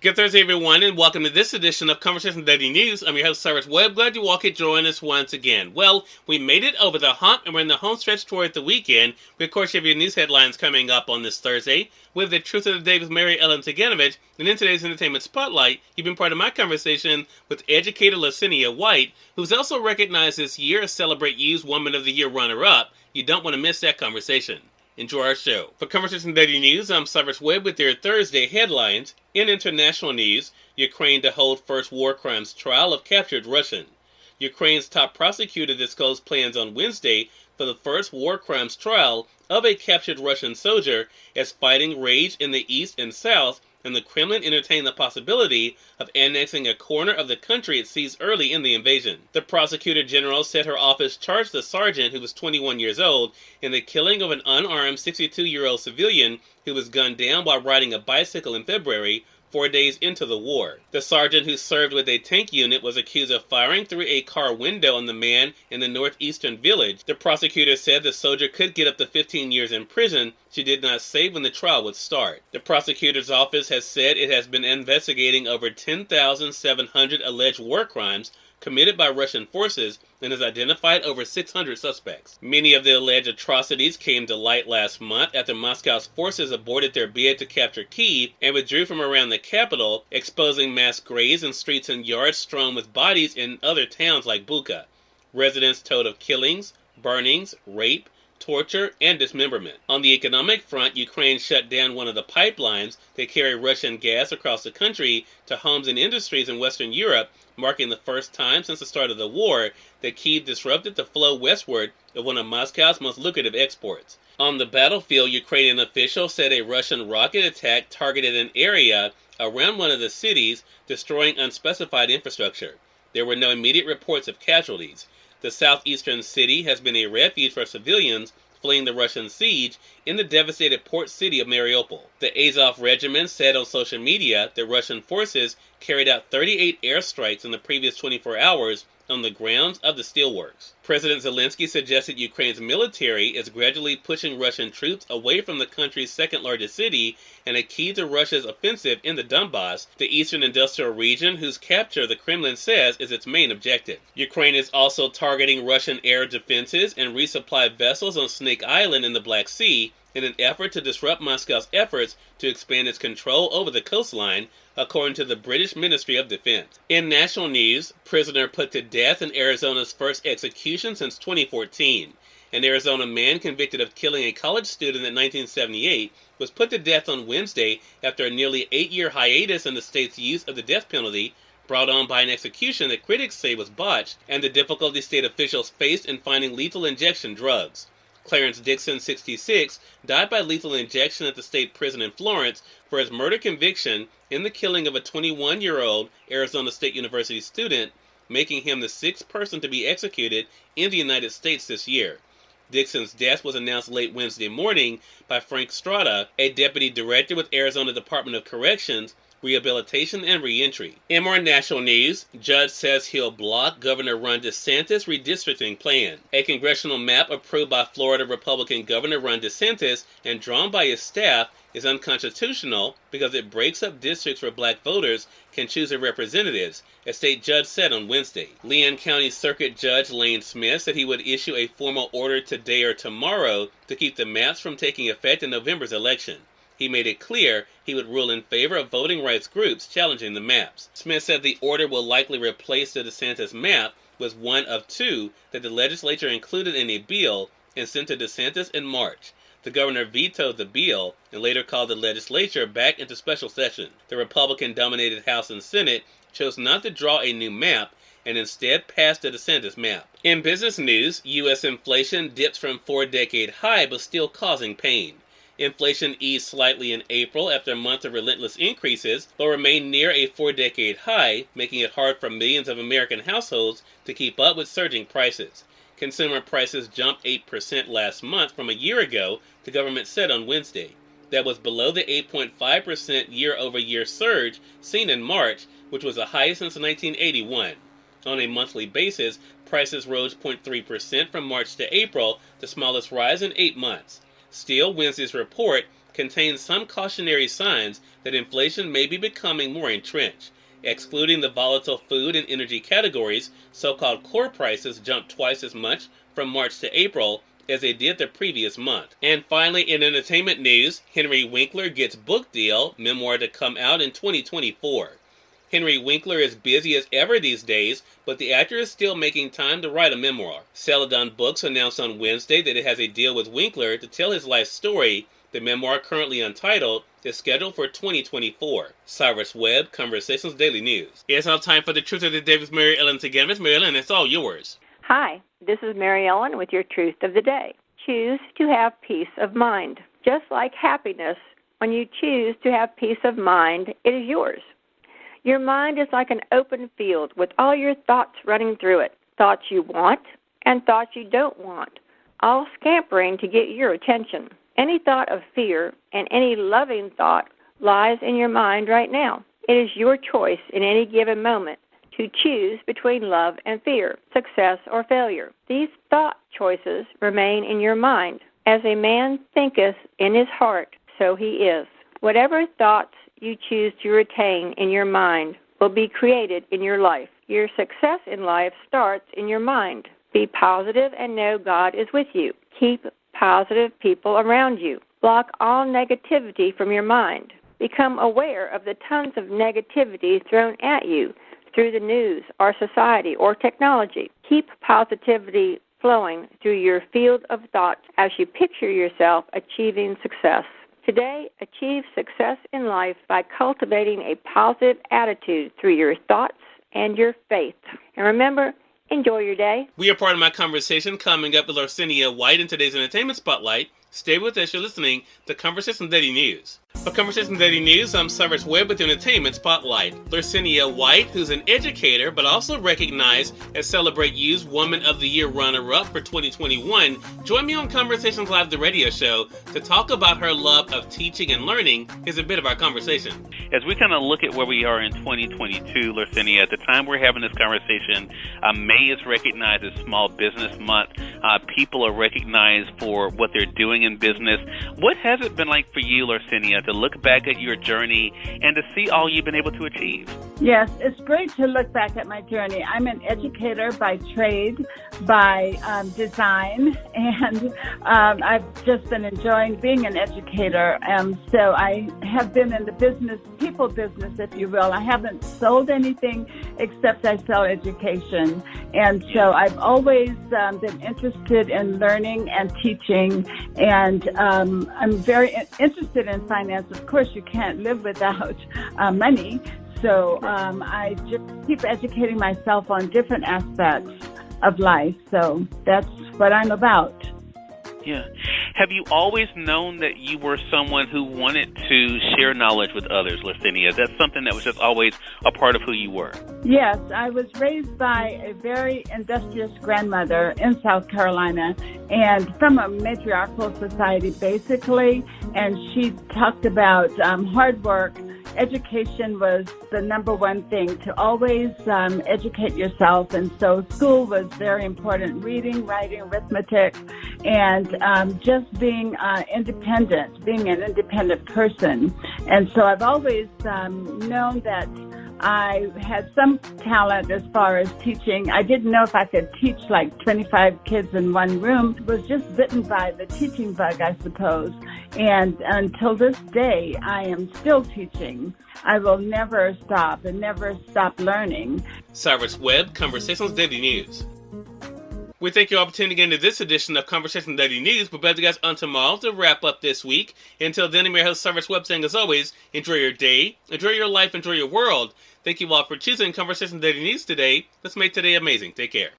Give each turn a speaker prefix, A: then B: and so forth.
A: Good Thursday, everyone, and welcome to this edition of Conversation Daily News. I'm your host, Cyrus Webb. Glad you all could join us once again. Well, we made it over the hump, and we're in the home stretch toward the weekend. We, of course, have your news headlines coming up on this Thursday with the Truth of the Day with Mary Ellen Ciganovich. And in today's Entertainment Spotlight, you've been part of my conversation with Educator Larcenia White, who's also recognized this year as Celebrate You's Woman of the Year runner-up. You don't want to miss that conversation. Enjoy our show. For Conversation Daily News, I'm Cyrus Webb with your Thursday headlines. In international news, Ukraine to hold first war crimes trial of captured Russian. Ukraine's top prosecutor disclosed plans on Wednesday for the first war crimes trial of a captured Russian soldier as fighting raged in the east and south, and the Kremlin entertained the possibility of annexing a corner of the country it seized early in the invasion. The prosecutor general said her office charged the sergeant, who was 21 years old, in the killing of an unarmed 62-year-old civilian who was gunned down while riding a bicycle in February, 4 days into the war. The sergeant, who served with a tank unit, was accused of firing through a car window on the man in the northeastern village. The prosecutor said the soldier could get up to 15 years in prison. She did not say when the trial would start. The prosecutor's office has said it has been investigating over 10,700 alleged war crimes committed by Russian forces and has identified over 600 suspects. Many of the alleged atrocities came to light last month after Moscow's forces aborted their bid to capture Kyiv and withdrew from around the capital, exposing mass graves and streets and yards strewn with bodies in other towns like Bucha. Residents told of killings, burnings, rape, torture, and dismemberment. On the economic front, Ukraine shut down one of the pipelines that carry Russian gas across the country to homes and industries in Western Europe, marking the first time since the start of the war that Kyiv disrupted the flow westward of one of Moscow's most lucrative exports. On the battlefield, Ukrainian officials said a Russian rocket attack targeted an area around one of the cities, destroying unspecified infrastructure. There were no immediate reports of casualties. The southeastern city has been a refuge for civilians fleeing the Russian siege in the devastated port city of Mariupol. The Azov Regiment said on social media that Russian forces carried out 38 airstrikes in the previous 24 hours on the grounds of the steelworks. President Zelensky suggested Ukraine's military is gradually pushing Russian troops away from the country's second largest city and a key to Russia's offensive in the Donbass, the eastern industrial region whose capture the Kremlin says is its main objective. Ukraine is also targeting Russian air defenses and resupply vessels on Snake Island in the Black Sea in an effort to disrupt Moscow's efforts to expand its control over the coastline, according to the British Ministry of Defense. In national news, prisoner put to death in Arizona's first execution since 2014. An Arizona man convicted of killing a college student in 1978 was put to death on Wednesday after a nearly 8-year hiatus in the state's use of the death penalty, brought on by an execution that critics say was botched, and the difficulty state officials faced in finding lethal injection drugs. Clarence Dixon, 66, died by lethal injection at the state prison in Florence for his murder conviction in the killing of a 21-year-old Arizona State University student, making him the sixth person to be executed in the United States this year. Dixon's death was announced late Wednesday morning by Frank Strada, a deputy director with Arizona Department of Corrections, Rehabilitation and Reentry. In more national news, judge says he'll block Governor Ron DeSantis' redistricting plan. A congressional map approved by Florida Republican Governor Ron DeSantis and drawn by his staff is unconstitutional because it breaks up districts where black voters can choose their representatives, a state judge said on Wednesday. Leon County Circuit Judge Lane Smith said he would issue a formal order today or tomorrow to keep the maps from taking effect in November's election. He made it clear he would rule in favor of voting rights groups challenging the maps. Smith said the order will likely replace the DeSantis map with one of two that the legislature included in a bill and sent to DeSantis in March. The governor vetoed the bill and later called the legislature back into special session. The Republican-dominated House and Senate chose not to draw a new map and instead passed the DeSantis map. In business news, U.S. inflation dips from 4-decade high but still causing pain. Inflation eased slightly in April after a month of relentless increases, but remained near a 4-decade high, making it hard for millions of American households to keep up with surging prices. Consumer prices jumped 8% last month from a year ago, the government said on Wednesday. That was below the 8.5% year-over-year surge seen in March, which was the highest since 1981. On a monthly basis, prices rose 0.3% from March to April, the smallest rise in 8 months. Still, Wednesday's report contains some cautionary signs that inflation may be becoming more entrenched. Excluding the volatile food and energy categories, so-called core prices jumped twice as much from March to April as they did the previous month. And finally, in entertainment news, Henry Winkler gets book deal, memoir to come out in 2024. Henry Winkler is busy as ever these days, but the actor is still making time to write a memoir. Celadon Books announced on Wednesday that it has a deal with Winkler to tell his life story. The memoir, currently untitled, is scheduled for 2024. Cyrus Webb, Conversations Daily News. It's now time for the Truth of the Day with Mary Ellen Ciganovich. Mary Ellen, it's all yours.
B: Hi, this is Mary Ellen with your Truth of the Day. Choose to have peace of mind. Just like happiness, when you choose to have peace of mind, it is yours. Your mind is like an open field with all your thoughts running through it, thoughts you want and thoughts you don't want, all scampering to get your attention. Any thought of fear and any loving thought lies in your mind right now. It is your choice in any given moment to choose between love and fear, success or failure. These thought choices remain in your mind. As a man thinketh in his heart, so he is. Whatever thoughts you choose to retain in your mind will be created in your life. Your success in life starts in your mind. Be positive and know God is with you. Keep positive people around you. Block all negativity from your mind. Become aware of the tons of negativity thrown at you through the news, our society, or technology. Keep positivity flowing through your field of thought as you picture yourself achieving success. Today, achieve success in life by cultivating a positive attitude through your thoughts and your faith. And remember, enjoy your day.
A: We are part of my conversation coming up with Larcenia White in today's Entertainment Spotlight. Stay with us. You're listening to Conversation Daily News. For Conversation Daily News, I'm Cyrus Webb with the Entertainment Spotlight. Larcenia White, who's an educator but also recognized as Celebrate You's Woman of the Year runner-up for 2021, joined me on Conversations Live, the radio show, to talk about her love of teaching and learning. Here's a bit of our conversation. As we kind of look at where we are in 2022, Larcenia, at the time we're having this conversation, May is recognized as Small Business Month. People are recognized for what they're doing in business. What has it been like for you, Larcenia, to look back at your journey and to see all you've been able to achieve?
C: Yes, it's great to look back at my journey. I'm an educator by trade, by design, and I've just been enjoying being an educator. So I have been in the business, people business, if you will. I haven't sold anything except I sell education. And so I've always been interested in learning and teaching, and I'm very interested in finance. Of course, you can't live without money. So I just keep educating myself on different aspects of life. So that's what I'm about.
A: Yeah. Have you always known that you were someone who wanted to share knowledge with others, Larcenia? That's something that was just always a part of who you were.
C: Yes, I was raised by a very industrious grandmother in South Carolina, and from a matriarchal society, basically, and she talked about hard work. Education was the number one thing, to always educate yourself, and so school was very important, reading, writing, arithmetic, and just being independent, being an independent person. And so I've always known that I had some talent as far as teaching. I didn't know if I could teach like 25 kids in one room. I was just bitten by the teaching bug, I suppose. And until this day, I am still teaching. I will never stop and never stop learning.
A: Cyrus Webb, Conversations Daily News. We thank you all for tuning in to this edition of Conversation Daily News. We'll be back to you guys on tomorrow to wrap up this week. Until then, I'm your host, Cyrus Webb, saying as always, enjoy your day, enjoy your life, enjoy your world. Thank you all for choosing Conversation Daily News today. Let's make today amazing. Take care.